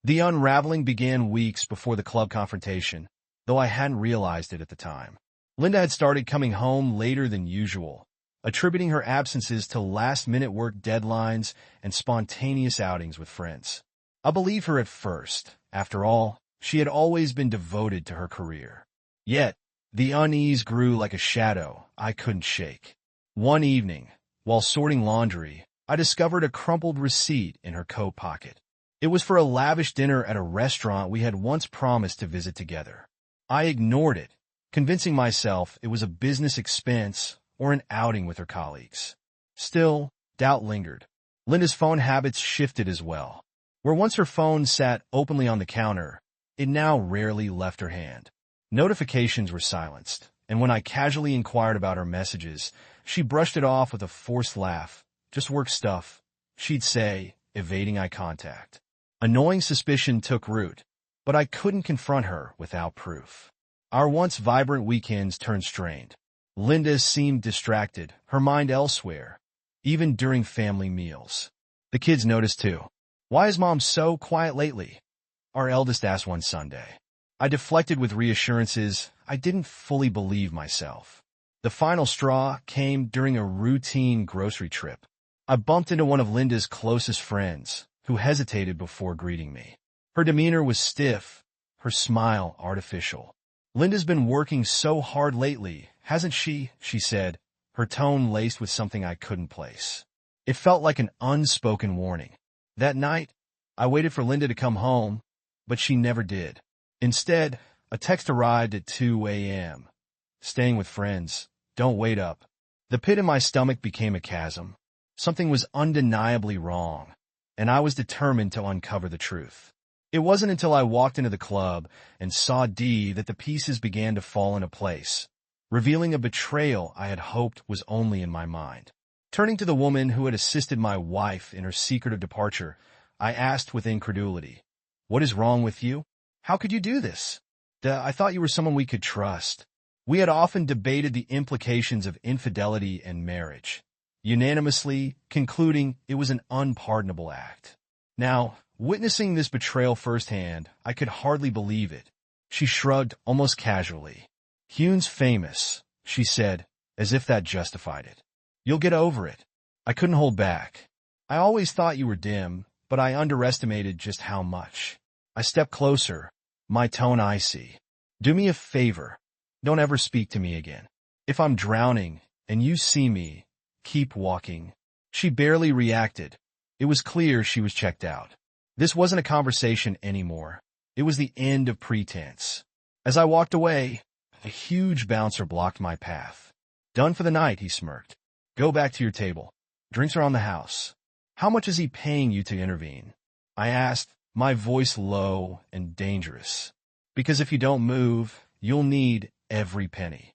The unraveling began weeks before the club confrontation, though I hadn't realized it at the time. Linda had started coming home later than usual, attributing her absences to last-minute work deadlines and spontaneous outings with friends. I believed her at first. After all, she had always been devoted to her career. Yet, the unease grew like a shadow I couldn't shake. One evening, while sorting laundry, I discovered a crumpled receipt in her coat pocket. It was for a lavish dinner at a restaurant we had once promised to visit together. I ignored it, convincing myself it was a business expense or an outing with her colleagues. Still, doubt lingered. Linda's phone habits shifted as well. Where once her phone sat openly on the counter, it now rarely left her hand. Notifications were silenced, and when I casually inquired about her messages, she brushed it off with a forced laugh. Just work stuff, she'd say, evading eye contact. Annoying suspicion took root, but I couldn't confront her without proof. Our once vibrant weekends turned strained. Linda seemed distracted, her mind elsewhere, even during family meals. The kids noticed too. "Why is Mom so quiet lately?" our eldest asked one Sunday. I deflected with reassurances I didn't fully believe myself. The final straw came during a routine grocery trip. I bumped into one of Linda's closest friends, who hesitated before greeting me. Her demeanor was stiff, her smile artificial. "Linda's been working so hard lately, hasn't she?" she said, her tone laced with something I couldn't place. It felt like an unspoken warning. That night, I waited for Linda to come home, but she never did. Instead, a text arrived at 2 a.m. "Staying with friends. Don't wait up." The pit in my stomach became a chasm. Something was undeniably wrong, and I was determined to uncover the truth. It wasn't until I walked into the club and saw Dee that the pieces began to fall into place, revealing a betrayal I had hoped was only in my mind. Turning to the woman who had assisted my wife in her secretive departure, I asked with incredulity, "What is wrong with you? How could you do this? I thought you were someone we could trust." We had often debated the implications of infidelity and marriage, unanimously concluding it was an unpardonable act. Now, witnessing this betrayal firsthand, I could hardly believe it. She shrugged almost casually. "Hugh's famous," she said, as if that justified it. "You'll get over it." I couldn't hold back. "I always thought you were dim, but I underestimated just how much." I stepped closer, my tone icy. "Do me a favor. Don't ever speak to me again. If I'm drowning and you see me, keep walking." She barely reacted. It was clear she was checked out. This wasn't a conversation anymore. It was the end of pretense. As I walked away, a huge bouncer blocked my path. "Done for the night," he smirked. "Go back to your table. Drinks are on the house." "How much is he paying you to intervene?" I asked, my voice low and dangerous. "Because if you don't move, you'll need every penny."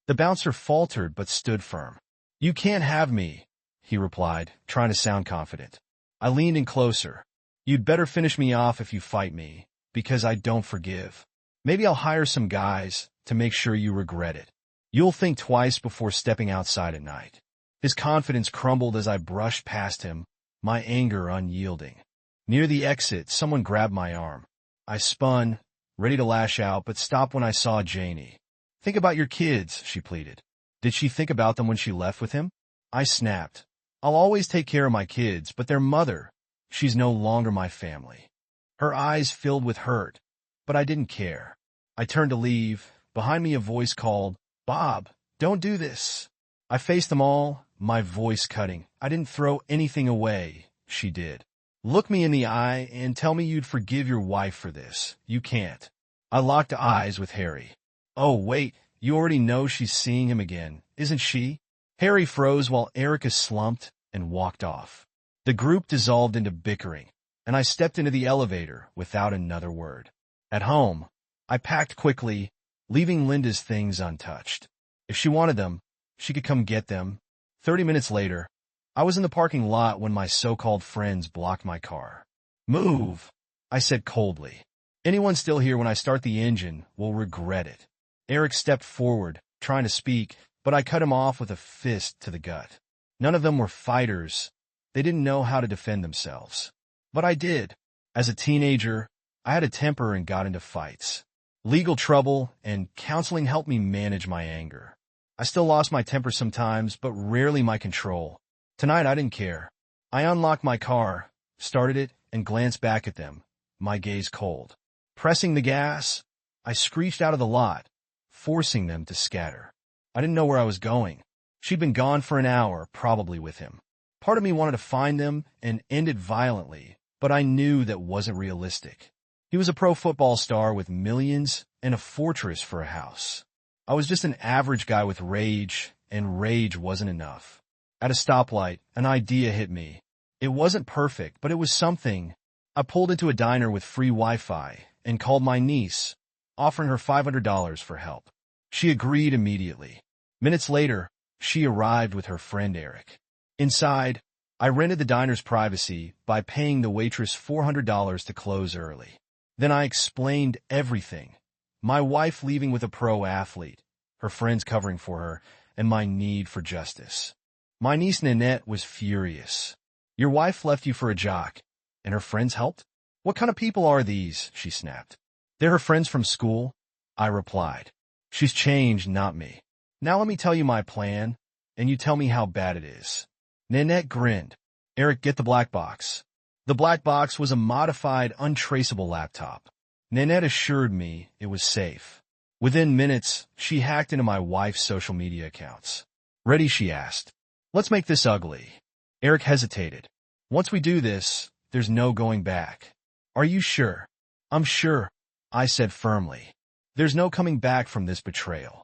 The bouncer faltered but stood firm. "You can't have me," he replied, trying to sound confident. I leaned in closer. "You'd better finish me off if you fight me, because I don't forgive. Maybe I'll hire some guys to make sure you regret it. You'll think twice before stepping outside at night." His confidence crumbled as I brushed past him, my anger unyielding. Near the exit, someone grabbed my arm. I spun, ready to lash out, but stopped when I saw Janie. "Think about your kids," she pleaded. Did she think about them when she left with him? I snapped. "I'll always take care of my kids, but their mother, she's no longer my family." Her eyes filled with hurt, but I didn't care. I turned to leave. Behind me a voice called, "Bob, don't do this." I faced them all, my voice cutting. "I didn't throw anything away," she did. "Look me in the eye and tell me you'd forgive your wife for this. You can't." I locked eyes with Harry. "Oh, wait, you already know she's seeing him again, isn't she?" Harry froze while Erica slumped and walked off. The group dissolved into bickering, and I stepped into the elevator without another word. At home, I packed quickly, leaving Linda's things untouched. If she wanted them, she could come get them. 30 minutes later, I was in the parking lot when my so-called friends blocked my car. "Move," I said coldly. "Anyone still here when I start the engine will regret it." Eric stepped forward, trying to speak, but I cut him off with a fist to the gut. None of them were fighters. They didn't know how to defend themselves. But I did. As a teenager, I had a temper and got into fights. Legal trouble and counseling helped me manage my anger. I still lost my temper sometimes, but rarely my control. Tonight I didn't care. I unlocked my car, started it, and glanced back at them, my gaze cold. Pressing the gas, I screeched out of the lot, forcing them to scatter. I didn't know where I was going. She'd been gone for an hour, probably with him. Part of me wanted to find them and end it violently, but I knew that wasn't realistic. He was a pro football star with millions and a fortress for a house. I was just an average guy with rage, and rage wasn't enough. At a stoplight, an idea hit me. It wasn't perfect, but it was something. I pulled into a diner with free Wi-Fi and called my niece, offering her $500 for help. She agreed immediately. Minutes later, she arrived with her friend Eric. Inside, I rented the diner's privacy by paying the waitress $400 to close early. Then I explained everything. My wife leaving with a pro athlete, her friends covering for her, and my need for justice. My niece Nanette was furious. Your wife left you for a jock, and her friends helped? What kind of people are these? She snapped. They're her friends from school, I replied. She's changed, not me. Now let me tell you my plan, and you tell me how bad it is. Nanette grinned. Eric, get the black box. The black box was a modified, untraceable laptop. Nanette assured me it was safe. Within minutes, she hacked into my wife's social media accounts. Ready? She asked. Let's make this ugly. Eric hesitated. Once we do this, there's no going back. Are you sure? I'm sure, I said firmly. There's no coming back from this betrayal.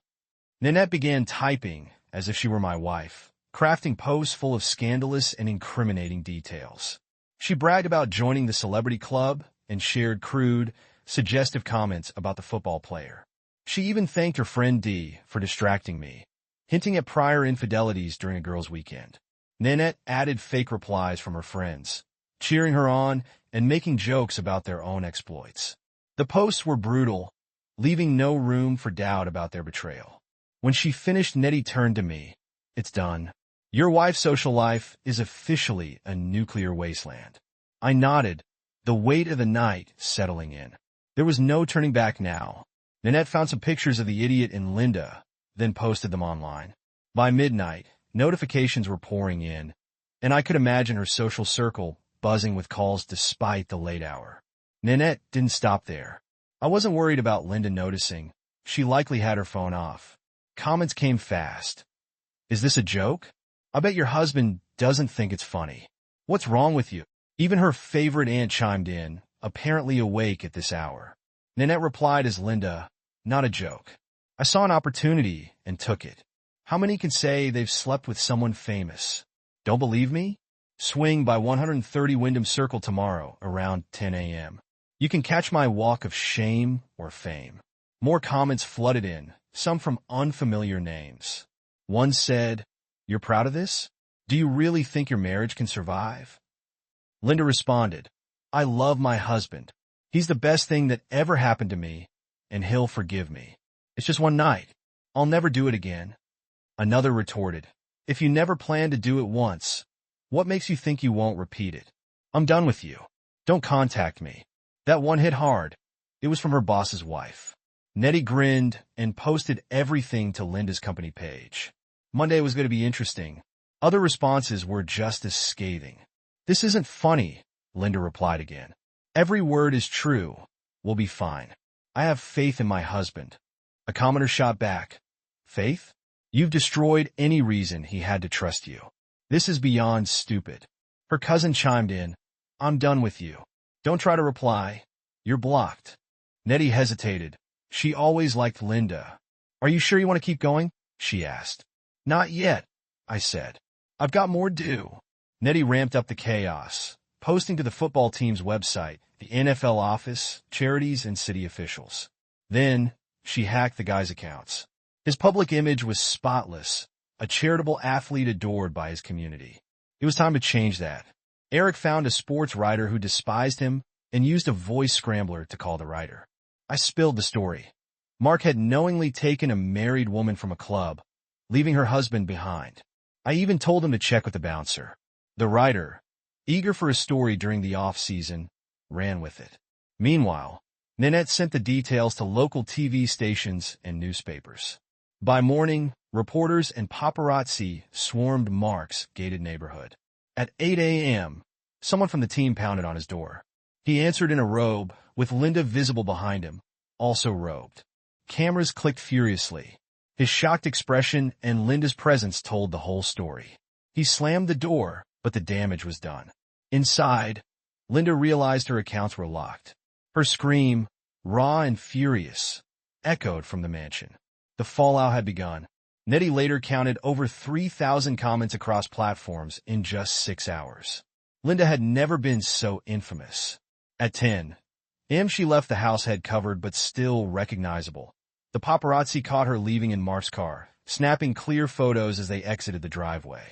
Nanette began typing as if she were my wife, crafting posts full of scandalous and incriminating details. She bragged about joining the celebrity club and shared crude, suggestive comments about the football player. She even thanked her friend Dee for distracting me, hinting at prior infidelities during a girls' weekend. Nanette added fake replies from her friends, cheering her on and making jokes about their own exploits. The posts were brutal, leaving no room for doubt about their betrayal. When she finished, Nettie turned to me. It's done. Your wife's social life is officially a nuclear wasteland. I nodded, the weight of the night settling in. There was no turning back now. Nanette found some pictures of the idiot and Linda, then posted them online. By midnight, notifications were pouring in, and I could imagine her social circle buzzing with calls despite the late hour. Nanette didn't stop there. I wasn't worried about Linda noticing. She likely had her phone off. Comments came fast. Is this a joke? I bet your husband doesn't think it's funny. What's wrong with you? Even her favorite aunt chimed in, apparently awake at this hour. Nanette replied as Linda, not a joke. I saw an opportunity and took it. How many can say they've slept with someone famous? Don't believe me? Swing by 130 Wyndham Circle tomorrow around 10 a.m. You can catch my walk of shame or fame. More comments flooded in, some from unfamiliar names. One said, You're proud of this? Do you really think your marriage can survive? Linda responded, I love my husband. He's the best thing that ever happened to me, and he'll forgive me. It's just one night. I'll never do it again. Another retorted, If you never planned to do it once, what makes you think you won't repeat it? I'm done with you. Don't contact me. That one hit hard. It was from her boss's wife. Nettie grinned and posted everything to Linda's company page. Monday was going to be interesting. Other responses were just as scathing. This isn't funny, Linda replied again. Every word is true. We'll be fine. I have faith in my husband. A commenter shot back. Faith? You've destroyed any reason he had to trust you. This is beyond stupid. Her cousin chimed in. I'm done with you. Don't try to reply. You're blocked. Nettie hesitated. She always liked Linda. Are you sure you want to keep going? She asked. Not yet, I said. I've got more due. Nettie ramped up the chaos, posting to the football team's website, the NFL office, charities, and city officials. Then, she hacked the guy's accounts. His public image was spotless, a charitable athlete adored by his community. It was time to change that. Eric found a sports writer who despised him and used a voice scrambler to call the writer. I spilled the story. Mark had knowingly taken a married woman from a club, leaving her husband behind. I even told him to check with the bouncer. The writer, eager for a story during the off-season, ran with it. Meanwhile, Nanette sent the details to local TV stations and newspapers. By morning, reporters and paparazzi swarmed Mark's gated neighborhood. At 8 a.m., someone from the team pounded on his door. He answered in a robe, with Linda visible behind him, also robed. Cameras clicked furiously. His shocked expression and Linda's presence told the whole story. He slammed the door, but the damage was done. Inside, Linda realized her accounts were locked. Her scream, raw and furious, echoed from the mansion. The fallout had begun. Nettie later counted over 3,000 comments across platforms in just 6 hours. Linda had never been so infamous. At 10 a.m. she left the house head covered but still recognizable. The paparazzi caught her leaving in Mark's car, snapping clear photos as they exited the driveway.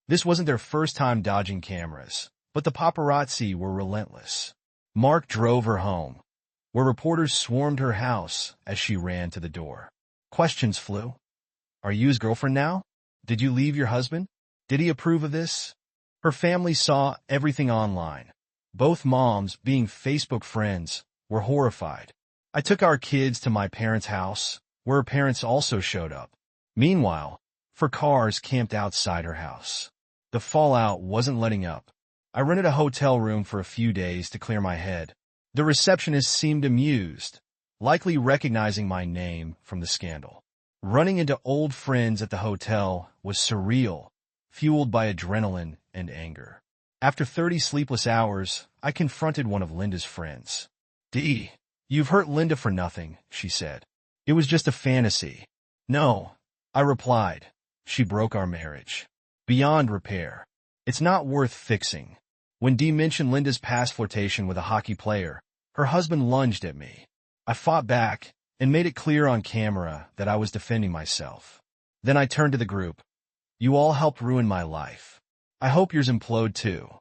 This wasn't their first time dodging cameras, but the paparazzi were relentless. Mark drove her home, where reporters swarmed her house as she ran to the door. Questions flew. Are you his girlfriend now? Did you leave your husband? Did he approve of this? Her family saw everything online. Both moms, being Facebook friends, were horrified. I took our kids to my parents' house, where her parents also showed up. Meanwhile, 4 cars camped outside her house. The fallout wasn't letting up. I rented a hotel room for a few days to clear my head. The receptionist seemed amused, likely recognizing my name from the scandal. Running into old friends at the hotel was surreal, fueled by adrenaline and anger. After 30 sleepless hours, I confronted one of Linda's friends. "Dee, you've hurt Linda for nothing," she said. "It was just a fantasy." "No," I replied. "She broke our marriage. Beyond repair. It's not worth fixing." When Dee mentioned Linda's past flirtation with a hockey player, her husband lunged at me. I fought back and made it clear on camera that I was defending myself. Then I turned to the group. "You all helped ruin my life. I hope yours implode too."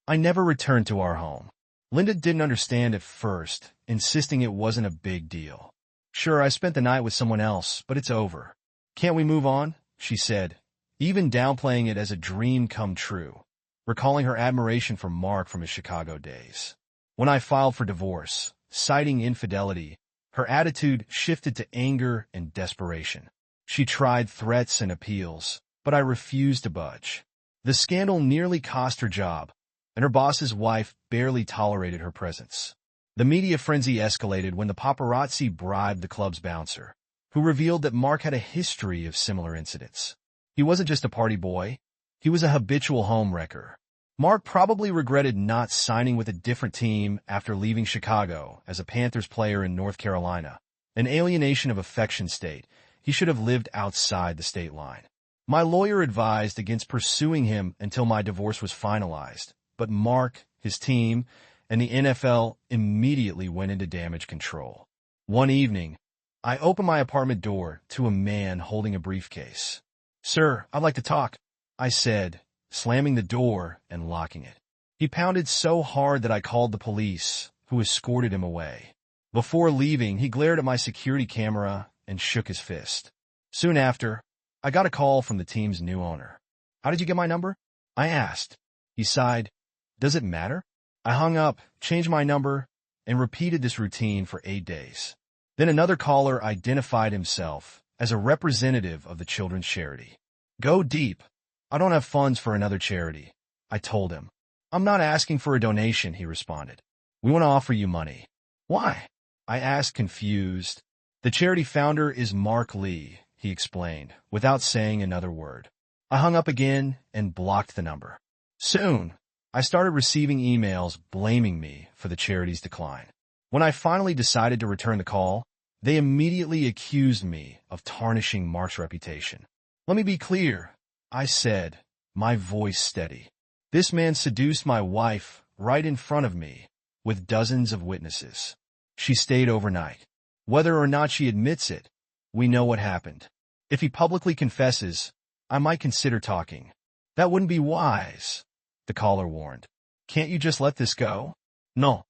I never returned to our home. Linda didn't understand at first, insisting it wasn't a big deal. "Sure, I spent the night with someone else, but it's over. Can't we move on?" she said, even downplaying it as a dream come true, recalling her admiration for Mark from his Chicago days. When I filed for divorce, citing infidelity, her attitude shifted to anger and desperation. She tried threats and appeals, but I refused to budge. The scandal nearly cost her job, and her boss's wife barely tolerated her presence. The media frenzy escalated when the paparazzi bribed the club's bouncer, who revealed that Mark had a history of similar incidents. He wasn't just a party boy, he was a habitual homewrecker. Mark probably regretted not signing with a different team after leaving Chicago as a Panthers player in North Carolina, an alienation of affection state. He should have lived outside the state line. My lawyer advised against pursuing him until my divorce was finalized, but Mark, his team, and the NFL immediately went into damage control. One evening, I opened my apartment door to a man holding a briefcase. "Sir, I'd like to talk," I said, slamming the door and locking it. He pounded so hard that I called the police, who escorted him away. Before leaving, he glared at my security camera and shook his fist. Soon after, I got a call from the team's new owner. "How did you get my number?" I asked. He sighed. "Does it matter?" I hung up, changed my number, and repeated this routine for 8 days. Then another caller identified himself as a representative of the children's charity. "Go deep. I don't have funds for another charity," I told him. "I'm not asking for a donation," he responded. "We want to offer you money." "Why?" I asked, confused. "The charity founder is Mark Lee," he explained, without saying another word. I hung up again and blocked the number. Soon, I started receiving emails blaming me for the charity's decline. When I finally decided to return the call, they immediately accused me of tarnishing Mark's reputation. "Let me be clear," I said, my voice steady. "This man seduced my wife right in front of me, with dozens of witnesses. She stayed overnight. Whether or not she admits it, we know what happened. If he publicly confesses, I might consider talking." "That wouldn't be wise," the caller warned. "Can't you just let this go?" "No.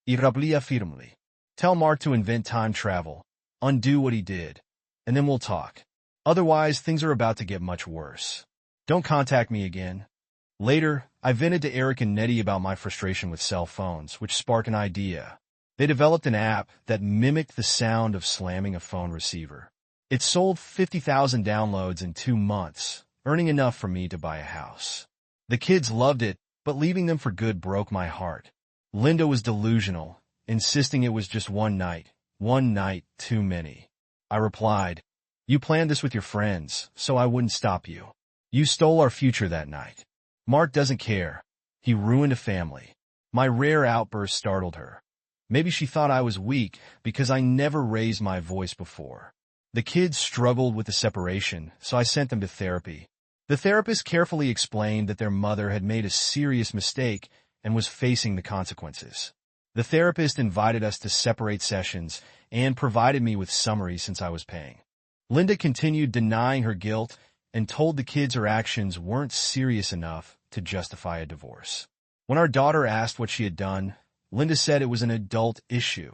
Irrablia firmly. Tell Mark to invent time travel, undo what he did, and then we'll talk. Otherwise, things are about to get much worse. Don't contact me again." Later, I vented to Eric and Nettie about my frustration with cell phones, which sparked an idea. They developed an app that mimicked the sound of slamming a phone receiver. It sold 50,000 downloads in 2 months, earning enough for me to buy a house. The kids loved it, but leaving them for good broke my heart. Linda was delusional, insisting it was just one night too many. I replied, "You planned this with your friends, so I wouldn't stop you. You stole our future that night. Mark doesn't care. He ruined a family." My rare outburst startled her. Maybe she thought I was weak because I never raised my voice before. The kids struggled with the separation, so I sent them to therapy. The therapist carefully explained that their mother had made a serious mistake and was facing the consequences. The therapist invited us to separate sessions and provided me with summaries since I was paying. Linda continued denying her guilt and told the kids her actions weren't serious enough to justify a divorce. When our daughter asked what she had done, Linda said it was an adult issue.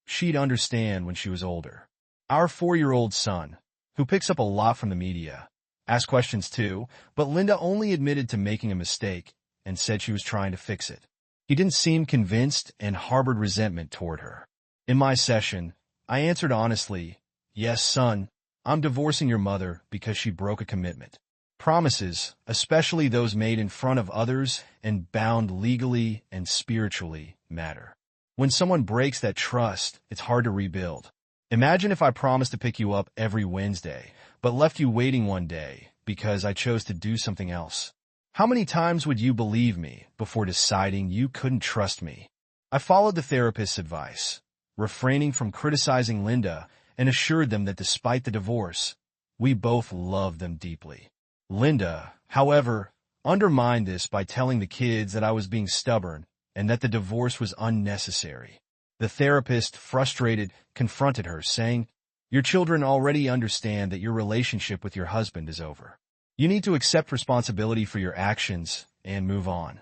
She'd understand when she was older. Our 4-year-old son, who picks up a lot from the media, asked questions too, but Linda only admitted to making a mistake and said she was trying to fix it. He didn't seem convinced and harbored resentment toward her. In my session, I answered honestly, "Yes, son, I'm divorcing your mother because she broke a commitment." Promises, especially those made in front of others and bound legally and spiritually, matter. When someone breaks that trust, it's hard to rebuild. Imagine if I promised to pick you up every Wednesday, but left you waiting one day because I chose to do something else. How many times would you believe me before deciding you couldn't trust me? I followed the therapist's advice, refraining from criticizing Linda, and assured them that despite the divorce, we both loved them deeply. Linda, however, undermined this by telling the kids that I was being stubborn and that the divorce was unnecessary. The therapist, frustrated, confronted her, saying, "Your children already understand that your relationship with your husband is over. You need to accept responsibility for your actions and move on.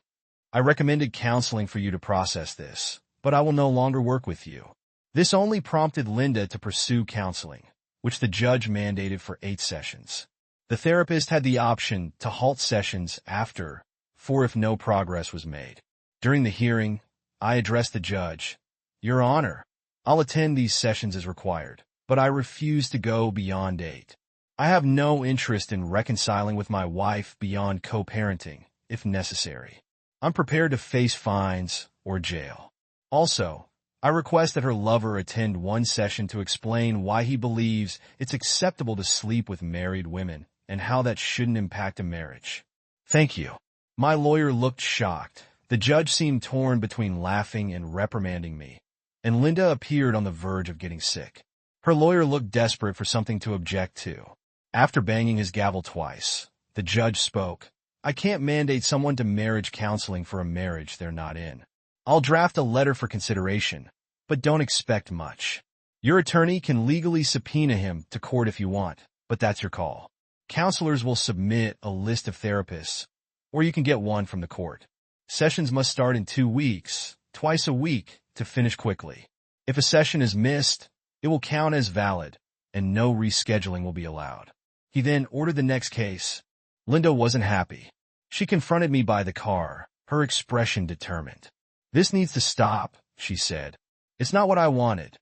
I recommended counseling for you to process this, but I will no longer work with you." This only prompted Linda to pursue counseling, which the judge mandated for 8 sessions. The therapist had the option to halt sessions after, if no progress was made. During the hearing, I addressed the judge, "Your Honor, I'll attend these sessions as required, but I refuse to go beyond 8. I have no interest in reconciling with my wife beyond co-parenting, if necessary. I'm prepared to face fines or jail. Also, I request that her lover attend one session to explain why he believes it's acceptable to sleep with married women and how that shouldn't impact a marriage." "Thank you." My lawyer looked shocked. The judge seemed torn between laughing and reprimanding me, and Linda appeared on the verge of getting sick. Her lawyer looked desperate for something to object to. After banging his gavel twice, the judge spoke, "I can't mandate someone to marriage counseling for a marriage they're not in. I'll draft a letter for consideration, but don't expect much. Your attorney can legally subpoena him to court if you want, but that's your call. Counselors will submit a list of therapists, or you can get one from the court. Sessions must start in 2 weeks, twice a week, to finish quickly. If a session is missed, it will count as valid, and no rescheduling will be allowed." He then ordered the next case. Linda wasn't happy. She confronted me by the car, her expression determined. "This needs to stop," she said. "It's not what I wanted."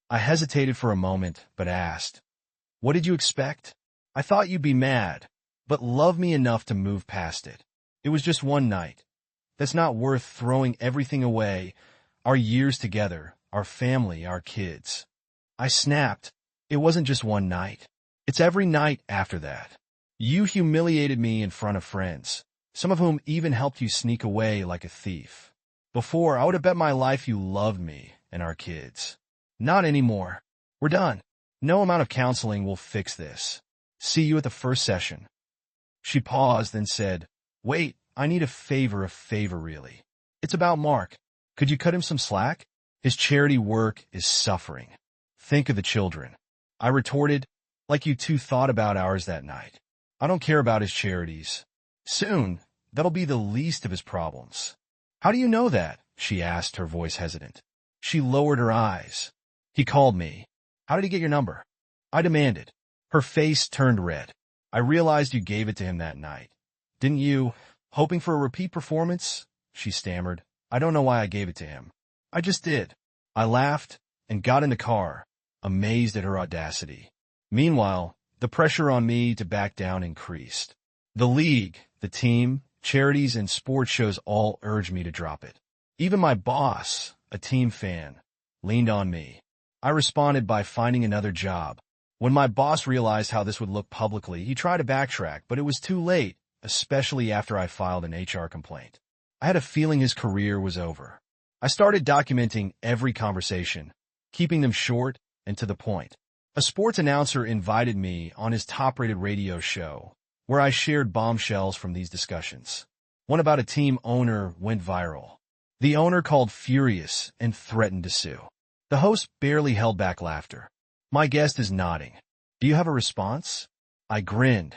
I hesitated for a moment, but asked, "What did you expect? I thought you'd be mad, but love me enough to move past it. It was just one night. That's not worth throwing everything away, our years together, our family, our kids." I snapped. "It wasn't just one night. It's every night after that. You humiliated me in front of friends, some of whom even helped you sneak away like a thief. Before, I would have bet my life you loved me and our kids. Not anymore. We're done. No amount of counseling will fix this. See you at the first session." She paused, then said, "Wait, I need a favor really. It's about Mark. Could you cut him some slack? His charity work is suffering. Think of the children." I retorted, "Like you two thought about ours that night. I don't care about his charities. Soon, that'll be the least of his problems." "How do you know that?" she asked, her voice hesitant. She lowered her eyes. "He called me." "How did he get your number?" I demanded. Her face turned red. "I realized you gave it to him that night. Didn't you? Hoping for a repeat performance? She stammered. I don't know why I gave it to him. I just did. I laughed and got in the car, amazed at her audacity. Meanwhile, the pressure on me to back down increased. The league, the team, charities, and sports shows all urged me to drop it. Even my boss, a team fan, leaned on me. I responded by finding another job. When my boss realized how this would look publicly, he tried to backtrack, but it was too late, especially after I filed an HR complaint. I had a feeling his career was over. I started documenting every conversation, keeping them short and to the point. A sports announcer invited me on his top-rated radio show, where I shared bombshells from these discussions. One about a team owner went viral. The owner called furious and threatened to sue. The host barely held back laughter. My guest is nodding. Do you have a response? I grinned.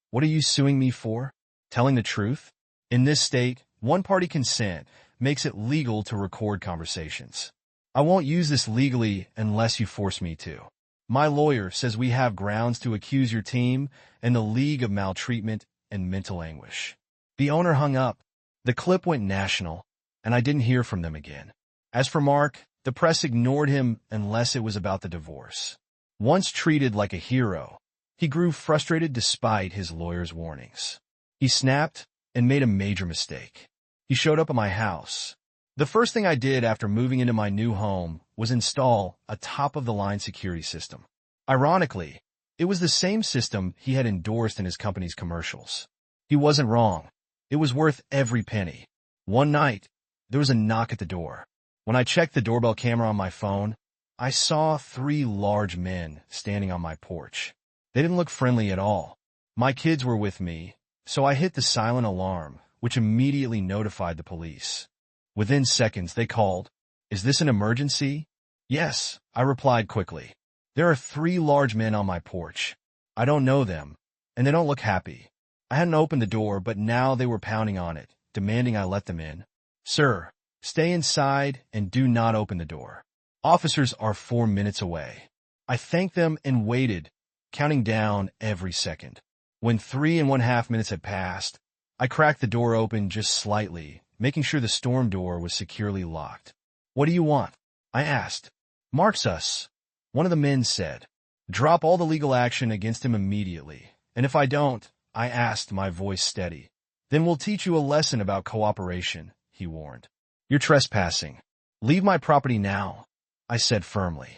What are you suing me for? Telling the truth? In this state, one-party consent makes it legal to record conversations. I won't use this legally unless you force me to. My lawyer says we have grounds to accuse your team and the league of maltreatment and mental anguish. The owner hung up. The clip went national, and I didn't hear from them again. As for Mark, the press ignored him unless it was about the divorce. Once treated like a hero, he grew frustrated despite his lawyer's warnings. He snapped and made a major mistake. He showed up at my house. The first thing I did after moving into my new home was install a top-of-the-line security system. Ironically, it was the same system he had endorsed in his company's commercials. He wasn't wrong. It was worth every penny. One night, there was a knock at the door. When I checked the doorbell camera on my phone, I saw 3 large men standing on my porch. They didn't look friendly at all. My kids were with me, so I hit the silent alarm, which immediately notified the police. Within seconds, they called. Is this an emergency? Yes, I replied quickly. There are 3 large men on my porch. I don't know them, and they don't look happy. I hadn't opened the door, but now they were pounding on it, demanding I let them in. Sir, stay inside and do not open the door. Officers are 4 minutes away. I thanked them and waited, counting down every second. When 3.5 minutes had passed, I cracked the door open just slightly, making sure the storm door was securely locked. What do you want? I asked. Mark's us, one of the men said. Drop all the legal action against him immediately, and if I don't, I asked, my voice steady. Then we'll teach you a lesson about cooperation, he warned. You're trespassing. Leave my property now, I said firmly.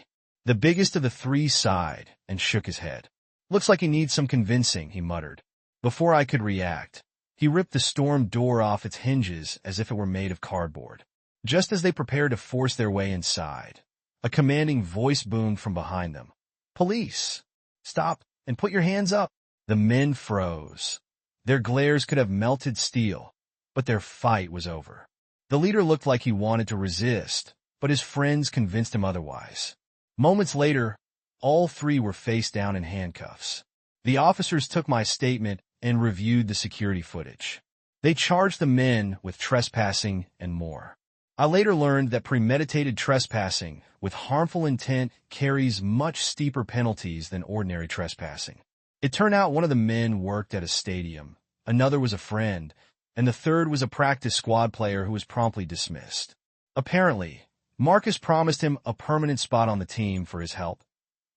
The biggest of the 3 sighed and shook his head. Looks like he needs some convincing, he muttered. Before I could react, he ripped the storm door off its hinges as if it were made of cardboard. Just as they prepared to force their way inside, a commanding voice boomed from behind them. Police! Stop and put your hands up! The men froze. Their glares could have melted steel, but their fight was over. The leader looked like he wanted to resist, but his friends convinced him otherwise. Moments later, all 3 were face down in handcuffs. The officers took my statement and reviewed the security footage. They charged the men with trespassing and more. I later learned that premeditated trespassing with harmful intent carries much steeper penalties than ordinary trespassing. It turned out one of the men worked at a stadium, another was a friend, and the third was a practice squad player who was promptly dismissed. Apparently, Marcus promised him a permanent spot on the team for his help,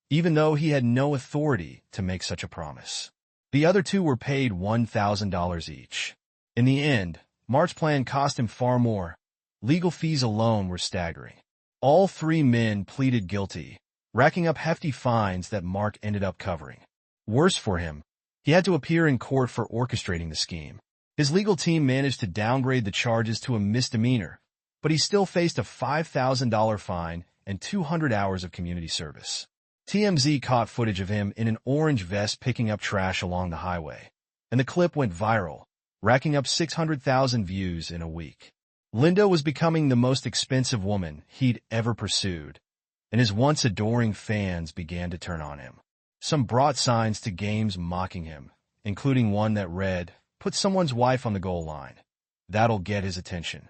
even though he had no authority to make such a promise. The other 2 were paid $1,000 each. In the end, Mark's plan cost him far more. Legal fees alone were staggering. All 3 men pleaded guilty, racking up hefty fines that Mark ended up covering. Worse for him, he had to appear in court for orchestrating the scheme. His legal team managed to downgrade the charges to a misdemeanor, but he still faced a $5,000 fine and 200 hours of community service. TMZ caught footage of him in an orange vest picking up trash along the highway, and the clip went viral, racking up 600,000 views in a week. Linda was becoming the most expensive woman he'd ever pursued, and his once adoring fans began to turn on him. Some brought signs to games mocking him, including one that read, "Put someone's wife on the goal line. That'll get his attention."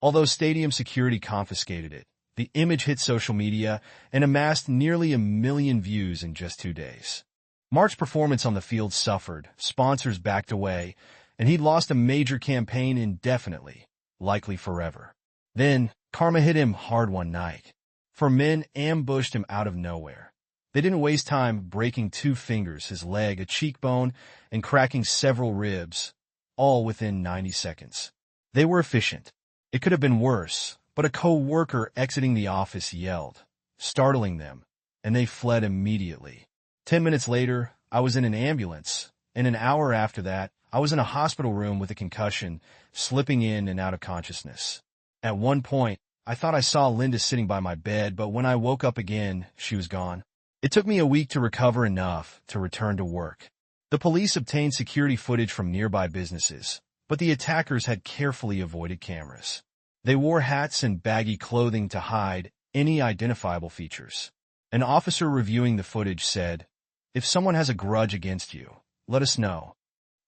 Although stadium security confiscated it, the image hit social media and amassed nearly 1 million views in just 2 days. Mark's performance on the field suffered, sponsors backed away, and he'd lost a major campaign indefinitely, likely forever. Then, karma hit him hard one night. 4 men ambushed him out of nowhere. They didn't waste time breaking 2 fingers, his leg, a cheekbone, and cracking several ribs, all within 90 seconds. They were efficient. It could have been worse, but a co-worker exiting the office yelled, startling them, and they fled immediately. 10 minutes later, I was in an ambulance, and an hour after that, I was in a hospital room with a concussion, slipping in and out of consciousness. At one point, I thought I saw Linda sitting by my bed, but when I woke up again, she was gone. It took me a week to recover enough to return to work. The police obtained security footage from nearby businesses, but the attackers had carefully avoided cameras. They wore hats and baggy clothing to hide any identifiable features. An officer reviewing the footage said, "If someone has a grudge against you, let us know."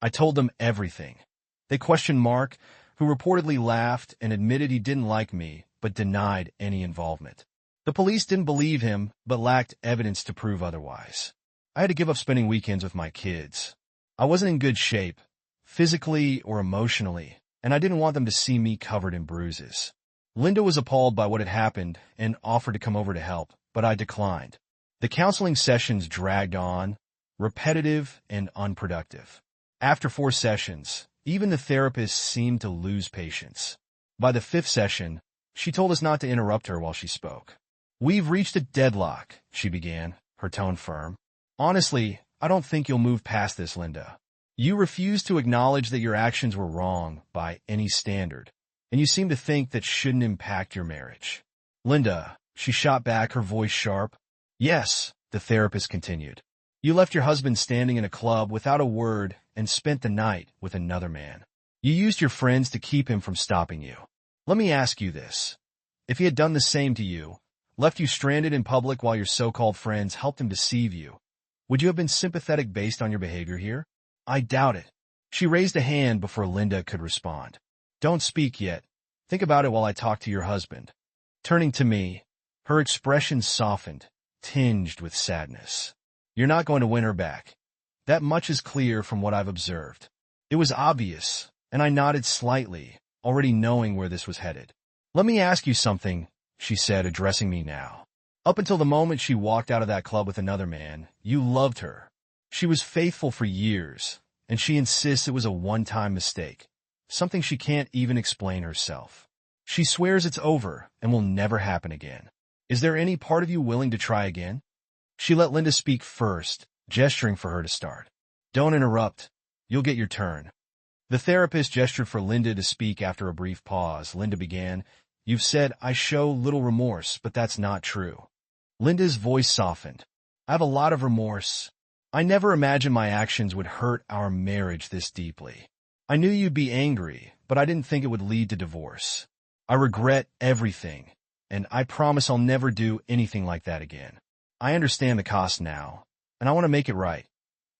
I told them everything. They questioned Mark, who reportedly laughed and admitted he didn't like me, but denied any involvement. The police didn't believe him, but lacked evidence to prove otherwise. I had to give up spending weekends with my kids. I wasn't in good shape, physically or emotionally, and I didn't want them to see me covered in bruises. Linda was appalled by what had happened and offered to come over to help, but I declined. The counseling sessions dragged on, repetitive and unproductive. After 4 sessions, even the therapist seemed to lose patience. By the 5th session, she told us not to interrupt her while she spoke. "We've reached a deadlock," she began, her tone firm. "Honestly, I don't think you'll move past this, Linda. You refuse to acknowledge that your actions were wrong by any standard, and you seem to think that shouldn't impact your marriage." "Linda," she shot back, her voice sharp. "Yes," the therapist continued. "You left your husband standing in a club without a word and spent the night with another man. You used your friends to keep him from stopping you. Let me ask you this. If he had done the same to you, left you stranded in public while your so-called friends helped him deceive you, would you have been sympathetic based on your behavior here?" "I doubt it." She raised a hand before Linda could respond. "Don't speak yet. Think about it while I talk to your husband." Turning to me, her expression softened, tinged with sadness. "You're not going to win her back. That much is clear from what I've observed." It was obvious, and I nodded slightly, already knowing where this was headed. "Let me ask you something," she said, addressing me now. "Up until the moment she walked out of that club with another man, you loved her. She was faithful for years, and she insists it was a one-time mistake, something she can't even explain herself. She swears it's over and will never happen again. Is there any part of you willing to try again?" She let Linda speak first, gesturing for her to start. "Don't interrupt. You'll get your turn." The therapist gestured for Linda to speak after a brief pause. Linda began, "You've said I show little remorse, but that's not true." Linda's voice softened. "I have a lot of remorse. I never imagined my actions would hurt our marriage this deeply. I knew you'd be angry, but I didn't think it would lead to divorce. I regret everything, and I promise I'll never do anything like that again. I understand the cost now, and I want to make it right.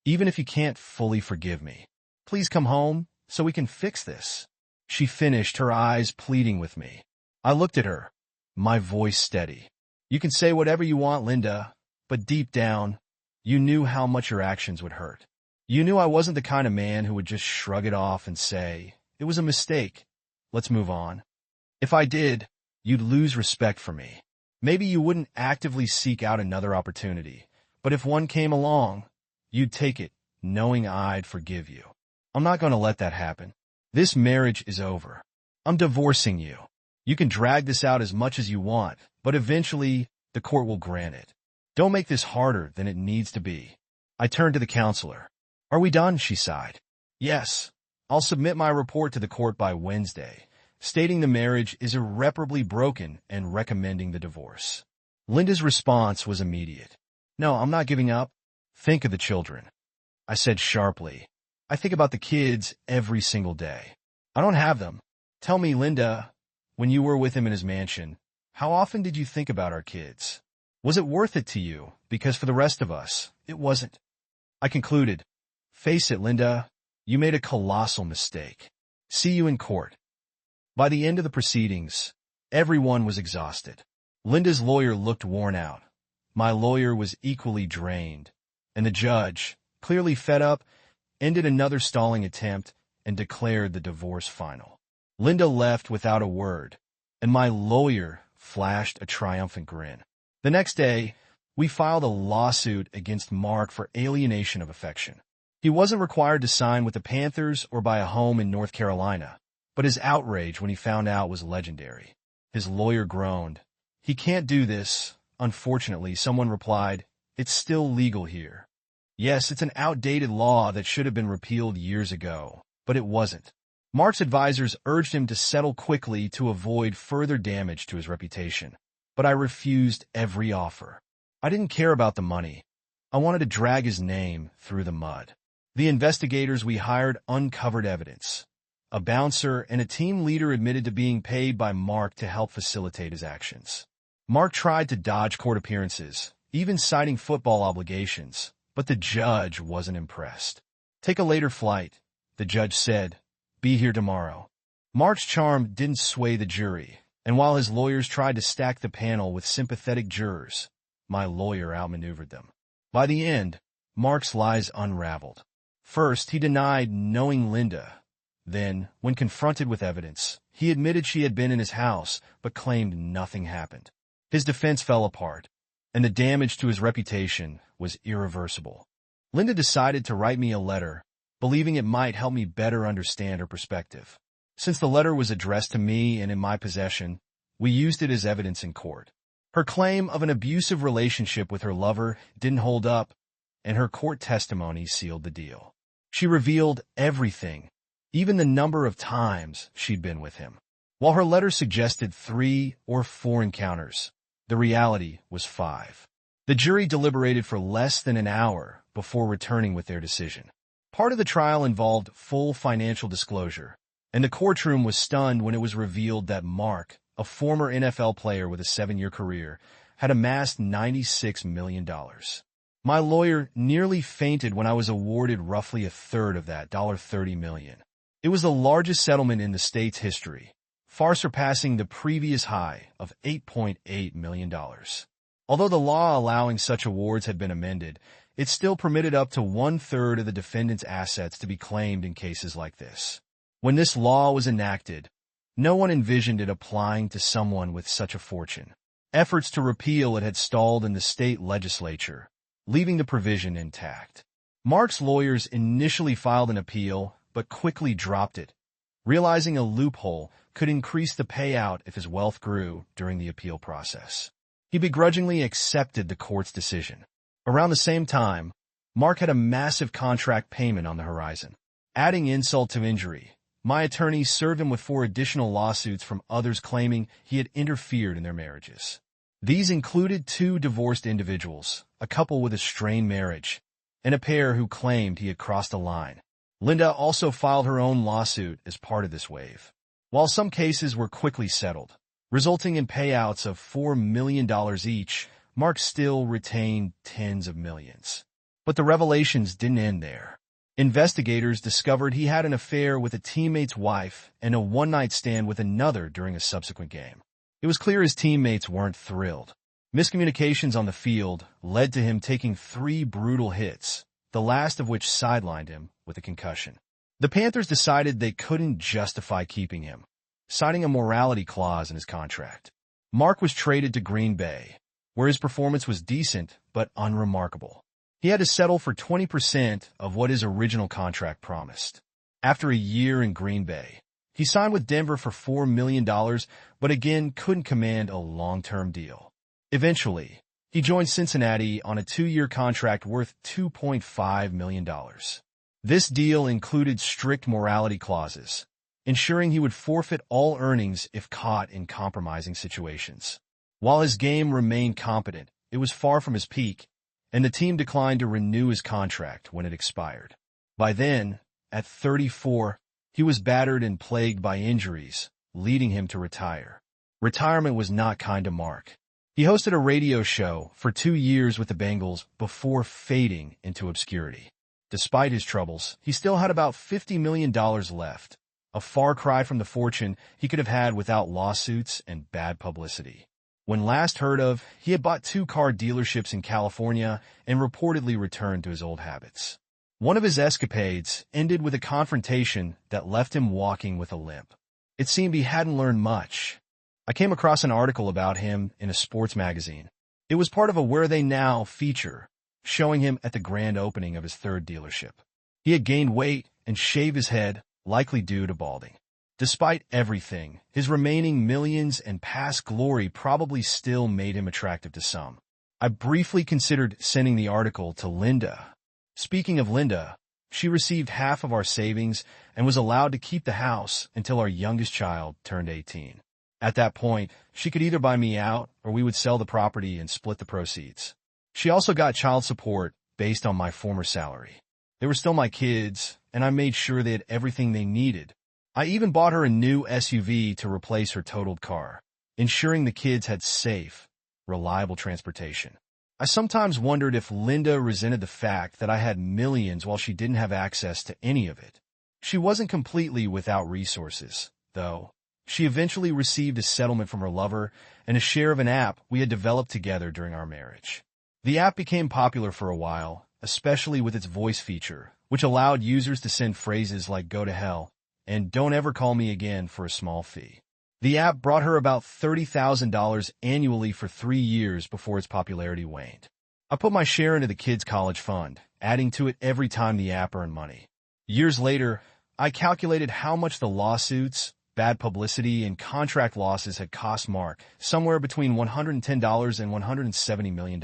Even if you can't fully forgive me, please come home so we can fix this." She finished, her eyes pleading with me. I looked at her, my voice steady. "You can say whatever you want, Linda, but deep down, you knew how much your actions would hurt. You knew I wasn't the kind of man who would just shrug it off and say, 'It was a mistake. Let's move on.' If I did, you'd lose respect for me. Maybe you wouldn't actively seek out another opportunity, but if one came along, you'd take it, knowing I'd forgive you. I'm not going to let that happen. This marriage is over. I'm divorcing you. You can drag this out as much as you want, but eventually the court will grant it. Don't make this harder than it needs to be." I turned to the counselor. "Are we done?" she sighed. "Yes. I'll submit my report to the court by Wednesday, stating the marriage is irreparably broken and recommending the divorce." Linda's response was immediate. "No, I'm not giving up. Think of the children." I said sharply, "I think about the kids every single day. I don't have them. Tell me, Linda, when you were with him in his mansion, how often did you think about our kids? Was it worth it to you? Because for the rest of us, it wasn't." I concluded, "Face it, Linda, you made a colossal mistake. See you in court." By the end of the proceedings, everyone was exhausted. Linda's lawyer looked worn out. My lawyer was equally drained, and the judge, clearly fed up, ended another stalling attempt and declared the divorce final. Linda left without a word, and my lawyer flashed a triumphant grin. The next day, we filed a lawsuit against Mark for alienation of affection. He wasn't required to sign with the Panthers or buy a home in North Carolina, but his outrage when he found out was legendary. His lawyer groaned, "He can't do this." Unfortunately, someone replied, "It's still legal here." Yes, it's an outdated law that should have been repealed years ago, but it wasn't. Mark's advisors urged him to settle quickly to avoid further damage to his reputation, but I refused every offer. I didn't care about the money. I wanted to drag his name through the mud. The investigators we hired uncovered evidence. A bouncer and a team leader admitted to being paid by Mark to help facilitate his actions. Mark tried to dodge court appearances, even citing football obligations, but the judge wasn't impressed. "Take a later flight," the judge said. "Be here tomorrow." Mark's charm didn't sway the jury, and while his lawyers tried to stack the panel with sympathetic jurors, my lawyer outmaneuvered them. By the end, Mark's lies unraveled. First, he denied knowing Linda. Then, when confronted with evidence, he admitted she had been in his house, but claimed nothing happened. His defense fell apart, and the damage to his reputation was irreversible. Linda decided to write me a letter, believing it might help me better understand her perspective. Since the letter was addressed to me and in my possession, we used it as evidence in court. Her claim of an abusive relationship with her lover didn't hold up, and her court testimony sealed the deal. She revealed everything, even the number of times she'd been with him. While her letter suggested 3 or 4 encounters, the reality was 5. The jury deliberated for less than an hour before returning with their decision. Part of the trial involved full financial disclosure, and the courtroom was stunned when it was revealed that Mark, a former NFL player with a 7-year career, had amassed $96 million. My lawyer nearly fainted when I was awarded roughly a third of that, $30 million. It was the largest settlement in the state's history, far surpassing the previous high of $8.8 million. Although the law allowing such awards had been amended, it still permitted up to 1/3 of the defendant's assets to be claimed in cases like this. When this law was enacted, no one envisioned it applying to someone with such a fortune. Efforts to repeal it had stalled in the state legislature, leaving the provision intact. Mark's lawyers initially filed an appeal, but quickly dropped it, realizing a loophole could increase the payout if his wealth grew during the appeal process. He begrudgingly accepted the court's decision. Around the same time, Mark had a massive contract payment on the horizon. Adding insult to injury, my attorney served him with 4 additional lawsuits from others claiming he had interfered in their marriages. These included 2 divorced individuals, a couple with a strained marriage, and a pair who claimed he had crossed a line. Linda also filed her own lawsuit as part of this wave. While some cases were quickly settled, resulting in payouts of $4 million each, Mark still retained tens of millions. But the revelations didn't end there. Investigators discovered he had an affair with a teammate's wife and a one-night stand with another during a subsequent game. It was clear his teammates weren't thrilled. Miscommunications on the field led to him taking 3 brutal hits, the last of which sidelined him with a concussion. The Panthers decided they couldn't justify keeping him, signing a morality clause in his contract. Mark was traded to Green Bay, where his performance was decent but unremarkable. He had to settle for 20% of what his original contract promised. After a year in Green Bay, he signed with Denver for $4 million, but again couldn't command a long-term deal. Eventually, he joined Cincinnati on a 2-year contract worth $2.5 million. This deal included strict morality clauses, ensuring he would forfeit all earnings if caught in compromising situations. While his game remained competent, it was far from his peak, and the team declined to renew his contract when it expired. By then, at 34, he was battered and plagued by injuries, leading him to retire. Retirement was not kind to Mark. He hosted a radio show for 2 years with the Bengals before fading into obscurity. Despite his troubles, he still had about $50 million left, a far cry from the fortune he could have had without lawsuits and bad publicity. When last heard of, he had bought 2 car dealerships in California and reportedly returned to his old habits. One of his escapades ended with a confrontation that left him walking with a limp. It seemed he hadn't learned much. I came across an article about him in a sports magazine. It was part of a Where They Now feature, showing him at the grand opening of his third dealership. He had gained weight and shaved his head, likely due to balding. Despite everything, his remaining millions and past glory probably still made him attractive to some. I briefly considered sending the article to Linda. Speaking of Linda, she received half of our savings and was allowed to keep the house until our youngest child turned 18. At that point, she could either buy me out or we would sell the property and split the proceeds. She also got child support based on my former salary. They were still my kids, and I made sure they had everything they needed. I even bought her a new SUV to replace her totaled car, ensuring the kids had safe, reliable transportation. I sometimes wondered if Linda resented the fact that I had millions while she didn't have access to any of it. She wasn't completely without resources, though. She eventually received a settlement from her lover and a share of an app we had developed together during our marriage. The app became popular for a while, especially with its voice feature, which allowed users to send phrases like "go to hell" and "don't ever call me again" for a small fee. The app brought her about $30,000 annually for 3 years before its popularity waned. I put my share into the kids' college fund, adding to it every time the app earned money. Years later, I calculated how much the lawsuits, bad publicity, and contract losses had cost Mark, somewhere between $110 and $170 million.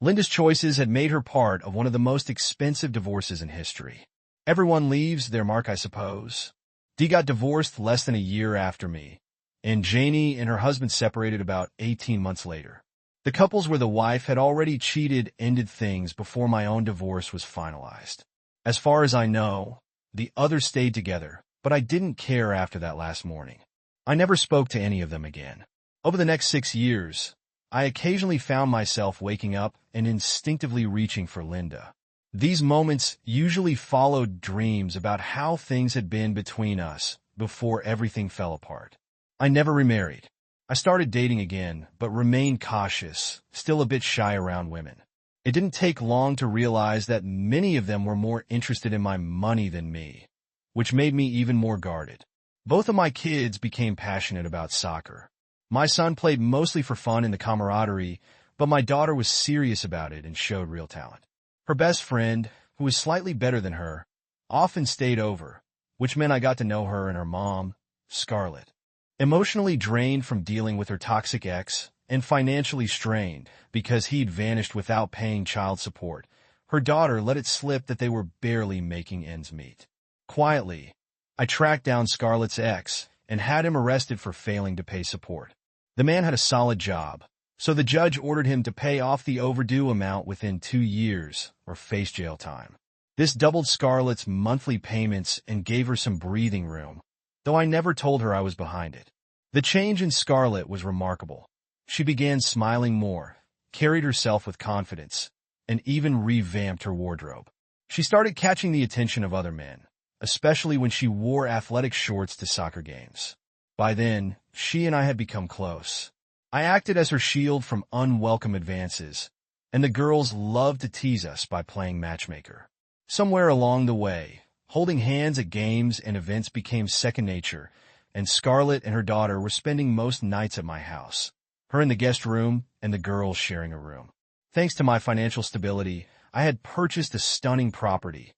Linda's choices had made her part of one of the most expensive divorces in history. Everyone leaves their mark, I suppose. Dee got divorced less than a year after me, and Janie and her husband separated about 18 months later. The couples where the wife had already cheated ended things before my own divorce was finalized. As far as I know, the others stayed together, but I didn't care after that last morning. I never spoke to any of them again. Over the next 6 years, I occasionally found myself waking up and instinctively reaching for Linda. These moments usually followed dreams about how things had been between us before everything fell apart. I never remarried. I started dating again, but remained cautious, still a bit shy around women. It didn't take long to realize that many of them were more interested in my money than me, which made me even more guarded. Both of my kids became passionate about soccer. My son played mostly for fun in the camaraderie, but my daughter was serious about it and showed real talent. Her best friend, who was slightly better than her, often stayed over, which meant I got to know her and her mom, Scarlett. Emotionally drained from dealing with her toxic ex and financially strained because he'd vanished without paying child support, her daughter let it slip that they were barely making ends meet. Quietly, I tracked down Scarlett's ex and had him arrested for failing to pay support. The man had a solid job, so the judge ordered him to pay off the overdue amount within 2 years or face jail time. This doubled Scarlett's monthly payments and gave her some breathing room, though I never told her I was behind it. The change in Scarlett was remarkable. She began smiling more, carried herself with confidence, and even revamped her wardrobe. She started catching the attention of other men, especially when she wore athletic shorts to soccer games. By then, she and I had become close. I acted as her shield from unwelcome advances, and the girls loved to tease us by playing matchmaker. Somewhere along the way, holding hands at games and events became second nature, and Scarlett and her daughter were spending most nights at my house, her in the guest room and the girls sharing a room. Thanks to my financial stability, I had purchased a stunning property,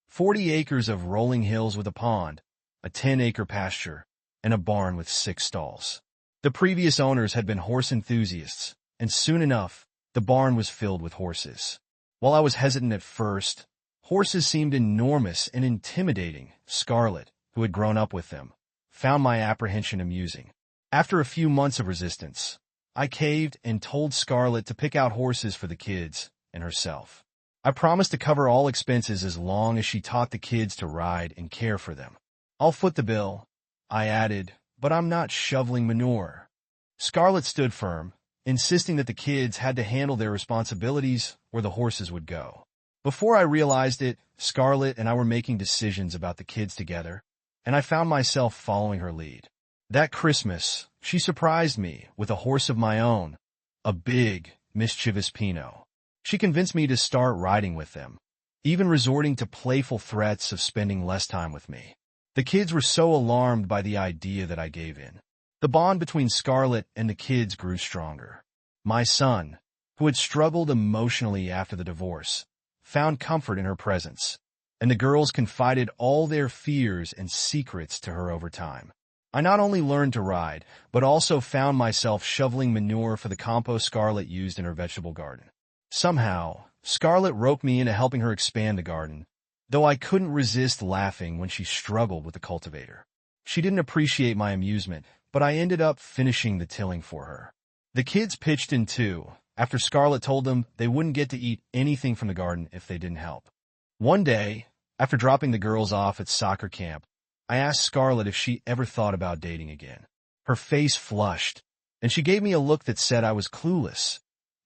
40 acres of rolling hills with a pond, a 10-acre pasture, and a barn with 6 stalls. The previous owners had been horse enthusiasts, and soon enough, the barn was filled with horses. While I was hesitant at first, horses seemed enormous and intimidating. Scarlett, who had grown up with them, found my apprehension amusing. After a few months of resistance, I caved and told Scarlett to pick out horses for the kids and herself. I promised to cover all expenses as long as she taught the kids to ride and care for them. "I'll foot the bill," I added, "but I'm not shoveling manure." Scarlett stood firm, insisting that the kids had to handle their responsibilities where the horses would go. Before I realized it, Scarlett and I were making decisions about the kids together, and I found myself following her lead. That Christmas, she surprised me with a horse of my own, a big, mischievous Pinot. She convinced me to start riding with them, even resorting to playful threats of spending less time with me. The kids were so alarmed by the idea that I gave in. The bond between Scarlett and the kids grew stronger. My son, who had struggled emotionally after the divorce, found comfort in her presence, and the girls confided all their fears and secrets to her over time. I not only learned to ride, but also found myself shoveling manure for the compost Scarlett used in her vegetable garden. Somehow, Scarlett roped me into helping her expand the garden, though I couldn't resist laughing when she struggled with the cultivator. She didn't appreciate my amusement, but I ended up finishing the tilling for her. The kids pitched in too, after Scarlett told them they wouldn't get to eat anything from the garden if they didn't help. One day, after dropping the girls off at soccer camp, I asked Scarlett if she ever thought about dating again. Her face flushed, and she gave me a look that said I was clueless.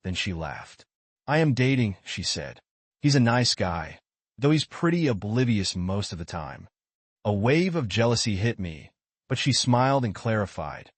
Then she laughed. "I am dating," she said. "He's a nice guy, though he's pretty oblivious most of the time." A wave of jealousy hit me, but she smiled and clarified.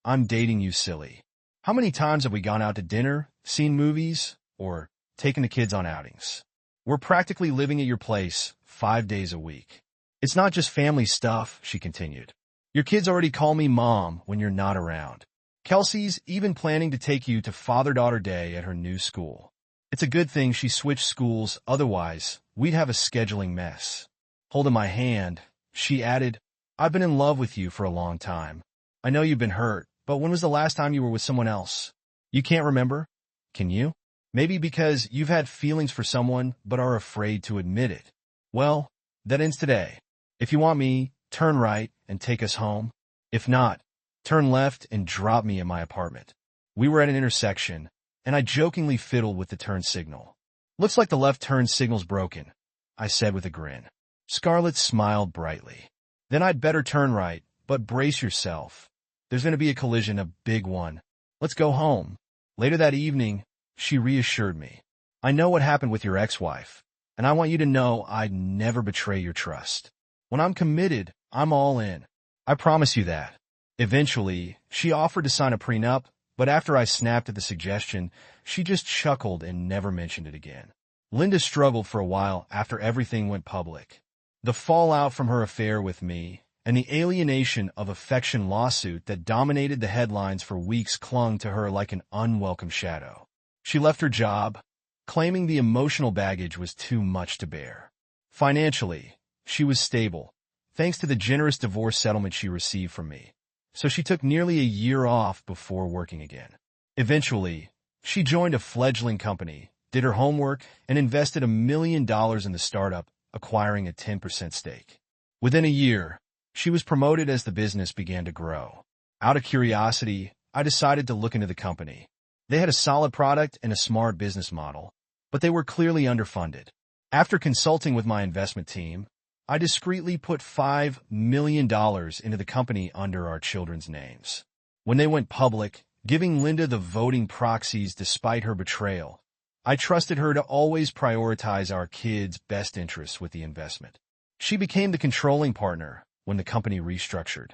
"I'm dating you, silly. How many times have we gone out to dinner, seen movies, or taken the kids on outings? We're practically living at your place 5 days a week. It's not just family stuff," she continued. "Your kids already call me Mom when you're not around. Kelsey's even planning to take you to Father-Daughter Day at her new school. It's a good thing she switched schools, otherwise we'd have a scheduling mess." Holding my hand, she added, "I've been in love with you for a long time. I know you've been hurt, but when was the last time you were with someone else? You can't remember? Can you? Maybe because you've had feelings for someone but are afraid to admit it. Well, that ends today. If you want me, turn right and take us home. If not, turn left and drop me at my apartment." We were at an intersection, and I jokingly fiddled with the turn signal. "Looks like the left turn signal's broken," I said with a grin. Scarlett smiled brightly. "Then I'd better turn right, but brace yourself. There's going to be a collision, a big one. Let's go home." Later that evening, she reassured me. "I know what happened with your ex-wife, and I want you to know I'd never betray your trust. When I'm committed, I'm all in. I promise you that." Eventually, she offered to sign a prenup, but after I snapped at the suggestion, she just chuckled and never mentioned it again. Linda struggled for a while after everything went public. The fallout from her affair with me and the alienation of affection lawsuit that dominated the headlines for weeks clung to her like an unwelcome shadow. She left her job, claiming the emotional baggage was too much to bear. Financially, she was stable, thanks to the generous divorce settlement she received from me, so she took nearly a year off before working again. Eventually, she joined a fledgling company, did her homework, and invested $1 million in the startup, acquiring a 10% stake. Within a year, she was promoted as the business began to grow. Out of curiosity, I decided to look into the company. They had a solid product and a smart business model, but they were clearly underfunded. After consulting with my investment team, I discreetly put $5 million into the company under our children's names. When they went public, giving Linda the voting proxies despite her betrayal, I trusted her to always prioritize our kids' best interests with the investment. She became the controlling partner when the company restructured.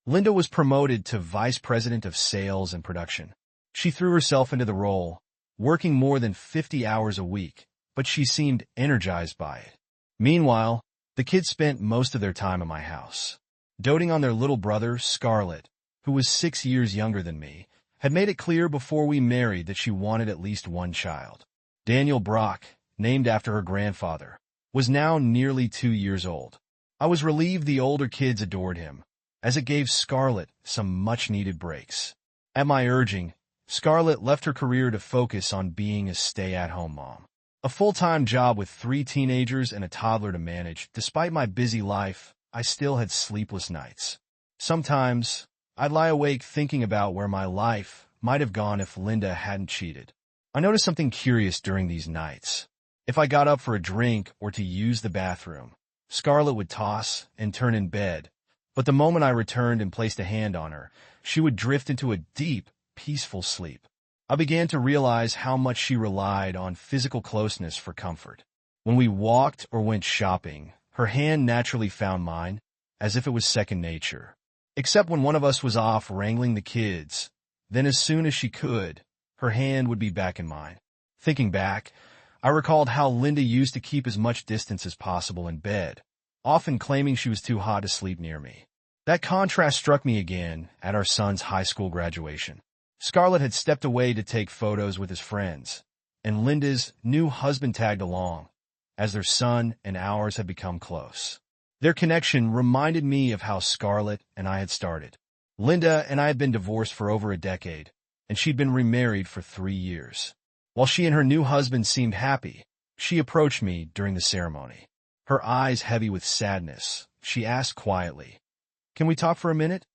Linda was promoted to Vice President of Sales and Production. She threw herself into the role, working more than 50 hours a week, but she seemed energized by it. Meanwhile, the kids spent most of their time at my house. Doting on their little brother, Scarlett, who was 6 years younger than me, had made it clear before we married that she wanted at least one child. Daniel Brock, named after her grandfather, was now nearly 2 years old. I was relieved the older kids adored him, as it gave Scarlett some much-needed breaks. At my urging, Scarlett left her career to focus on being a stay-at-home mom. A full-time job with 3 teenagers and a toddler to manage. Despite my busy life, I still had sleepless nights. Sometimes, I'd lie awake thinking about where my life might have gone if Linda hadn't cheated. I noticed something curious during these nights. If I got up for a drink or to use the bathroom, Scarlett would toss and turn in bed, but the moment I returned and placed a hand on her, she would drift into a deep, peaceful sleep. I began to realize how much she relied on physical closeness for comfort. When we walked or went shopping, her hand naturally found mine, as if it was second nature. Except when one of us was off wrangling the kids, then as soon as she could, her hand would be back in mine. Thinking back, I recalled how Linda used to keep as much distance as possible in bed, often claiming she was too hot to sleep near me. That contrast struck me again at our son's high school graduation. Scarlett had stepped away to take photos with his friends, and Linda's new husband tagged along, as their son and ours had become close. Their connection reminded me of how Scarlett and I had started. Linda and I had been divorced for over a decade, and she'd been remarried for 3 years. While she and her new husband seemed happy, she approached me during the ceremony. Her eyes heavy with sadness, she asked quietly, "Can we talk for a minute?"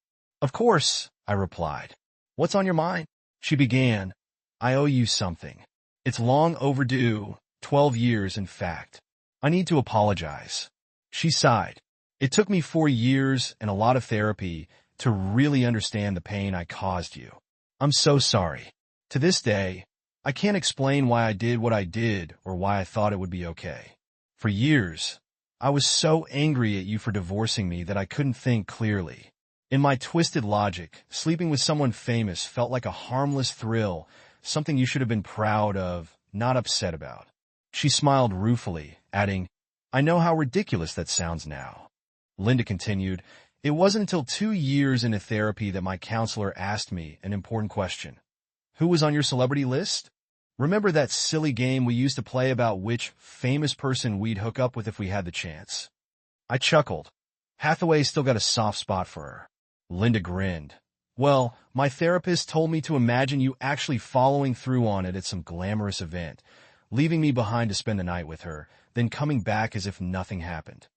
"Of course," I replied. "What's on your mind?" She began, "I owe you something. It's long overdue, 12 years in fact. I need to apologize." She sighed. "It took me 4 years and a lot of therapy to really understand the pain I caused you. I'm so sorry. To this day, I can't explain why I did what I did or why I thought it would be okay. For years, I was so angry at you for divorcing me that I couldn't think clearly. In my twisted logic, sleeping with someone famous felt like a harmless thrill, something you should have been proud of, not upset about." She smiled ruefully, adding, "I know how ridiculous that sounds now." Linda continued, "It wasn't until 2 years into therapy that my counselor asked me an important question. Who was on your celebrity list? Remember that silly game we used to play about which famous person we'd hook up with if we had the chance?" I chuckled. Hathaway still got a soft spot for her. Linda grinned. "Well, my therapist told me to imagine you actually following through on it at some glamorous event, leaving me behind to spend the night with her, then coming back as if nothing happened.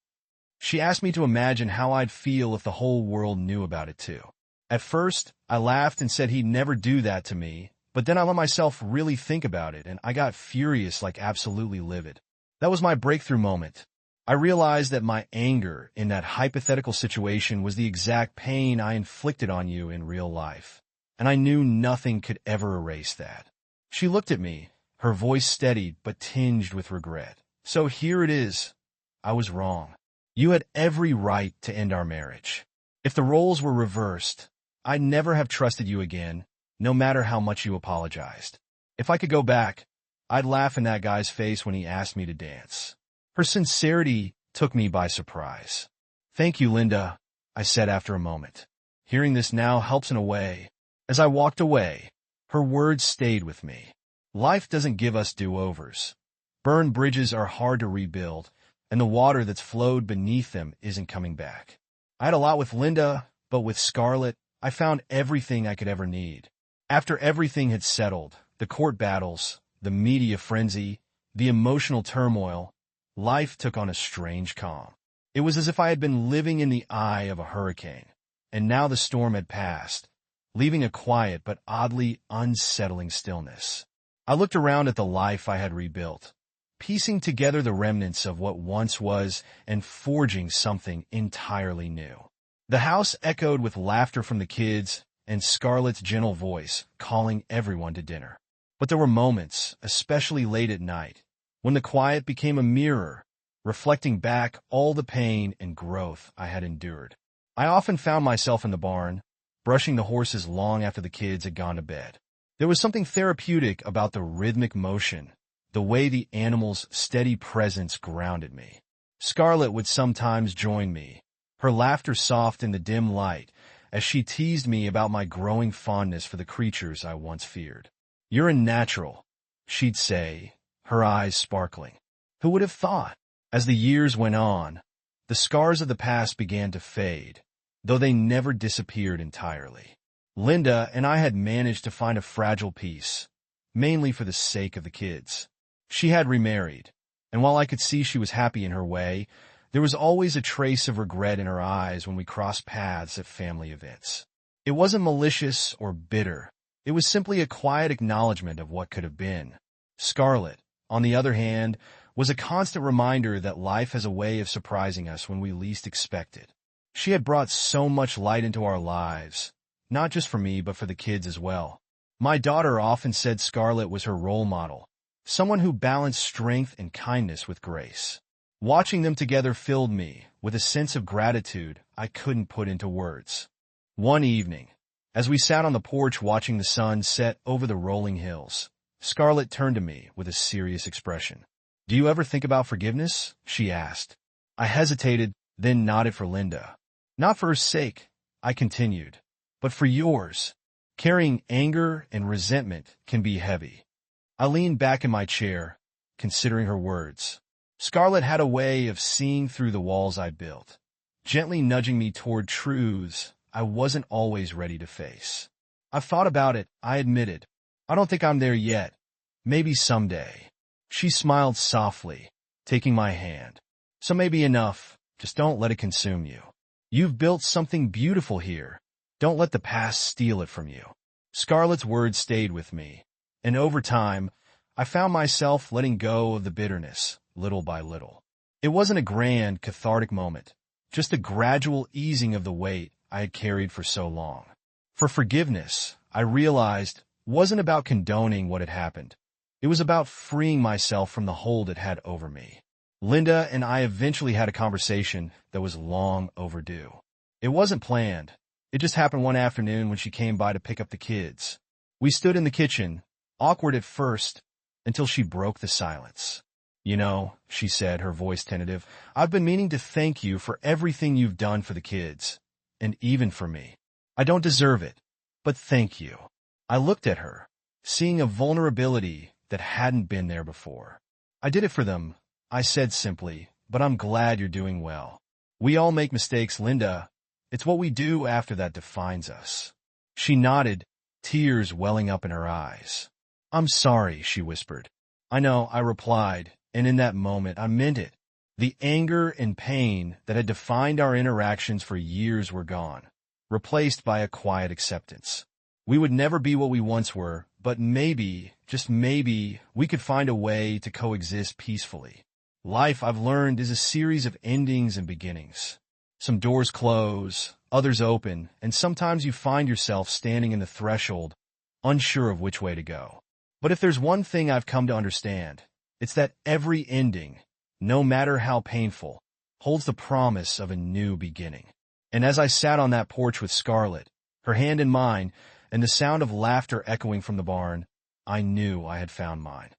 She asked me to imagine how I'd feel if the whole world knew about it too. At first, I laughed and said he'd never do that to me, but then I let myself really think about it, and I got furious, like absolutely livid. That was my breakthrough moment. I realized that my anger in that hypothetical situation was the exact pain I inflicted on you in real life, and I knew nothing could ever erase that." She looked at me, her voice steadied but tinged with regret. "So here it is. I was wrong. You had every right to end our marriage. If the roles were reversed, I'd never have trusted you again, no matter how much you apologized. If I could go back, I'd laugh in that guy's face when he asked me to dance." Her sincerity took me by surprise. "Thank you, Linda," I said after a moment. Hearing this now helps in a way. As I walked away, her words stayed with me. Life doesn't give us do-overs. Burned bridges are hard to rebuild, and the water that's flowed beneath them isn't coming back. I had a lot with Linda, but with Scarlett, I found everything I could ever need. After everything had settled, the court battles, the media frenzy, the emotional turmoil, life took on a strange calm. It was as if I had been living in the eye of a hurricane, and now the storm had passed, leaving a quiet but oddly unsettling stillness. I looked around at the life I had rebuilt, piecing together the remnants of what once was and forging something entirely new. The house echoed with laughter from the kids and Scarlett's gentle voice calling everyone to dinner. But there were moments, especially late at night, when the quiet became a mirror, reflecting back all the pain and growth I had endured. I often found myself in the barn, brushing the horses long after the kids had gone to bed. There was something therapeutic about the rhythmic motion, the way the animals' steady presence grounded me. Scarlett would sometimes join me, her laughter soft in the dim light, as she teased me about my growing fondness for the creatures I once feared. "You're a natural," she'd say, her eyes sparkling. Who would have thought? As the years went on, the scars of the past began to fade, though they never disappeared entirely. Linda and I had managed to find a fragile peace, mainly for the sake of the kids. She had remarried, and while I could see she was happy in her way, there was always a trace of regret in her eyes when we crossed paths at family events. It wasn't malicious or bitter. It was simply a quiet acknowledgement of what could have been. Scarlett, on the other hand, was a constant reminder that life has a way of surprising us when we least expect it. She had brought so much light into our lives, not just for me but for the kids as well. My daughter often said Scarlett was her role model, someone who balanced strength and kindness with grace. Watching them together filled me with a sense of gratitude I couldn't put into words. One evening, as we sat on the porch watching the sun set over the rolling hills, Scarlett turned to me with a serious expression. Do you ever think about forgiveness? She asked. I hesitated, then nodded for Linda. Not for her sake, I continued, but for yours. Carrying anger and resentment can be heavy. I leaned back in my chair, considering her words. Scarlett had a way of seeing through the walls I built, gently nudging me toward truths I wasn't always ready to face. I've thought about it, I admitted. I don't think I'm there yet. Maybe someday. She smiled softly, taking my hand. So maybe enough, just don't let it consume you. You've built something beautiful here. Don't let the past steal it from you. Scarlett's words stayed with me, and over time, I found myself letting go of the bitterness, little by little. It wasn't a grand, cathartic moment, just a gradual easing of the weight I had carried for so long. For forgiveness, I realized, wasn't about condoning what had happened. It was about freeing myself from the hold it had over me. Linda and I eventually had a conversation that was long overdue. It wasn't planned. It just happened one afternoon when she came by to pick up the kids. We stood in the kitchen, awkward at first, until she broke the silence. You know, she said, her voice tentative, I've been meaning to thank you for everything you've done for the kids, and even for me. I don't deserve it, but thank you. I looked at her, seeing a vulnerability that hadn't been there before. I did it for them, I said simply, but I'm glad you're doing well. We all make mistakes, Linda. It's what we do after that defines us. She nodded, tears welling up in her eyes. I'm sorry, she whispered. I know, I replied, and in that moment I meant it. The anger and pain that had defined our interactions for years were gone, replaced by a quiet acceptance. We would never be what we once were, but maybe, just maybe, we could find a way to coexist peacefully. Life, I've learned, is a series of endings and beginnings. Some doors close, others open, and sometimes you find yourself standing in the threshold, unsure of which way to go. But if there's one thing I've come to understand, it's that every ending, no matter how painful, holds the promise of a new beginning. And as I sat on that porch with Scarlett, her hand in mine, and the sound of laughter echoing from the barn, I knew I had found mine.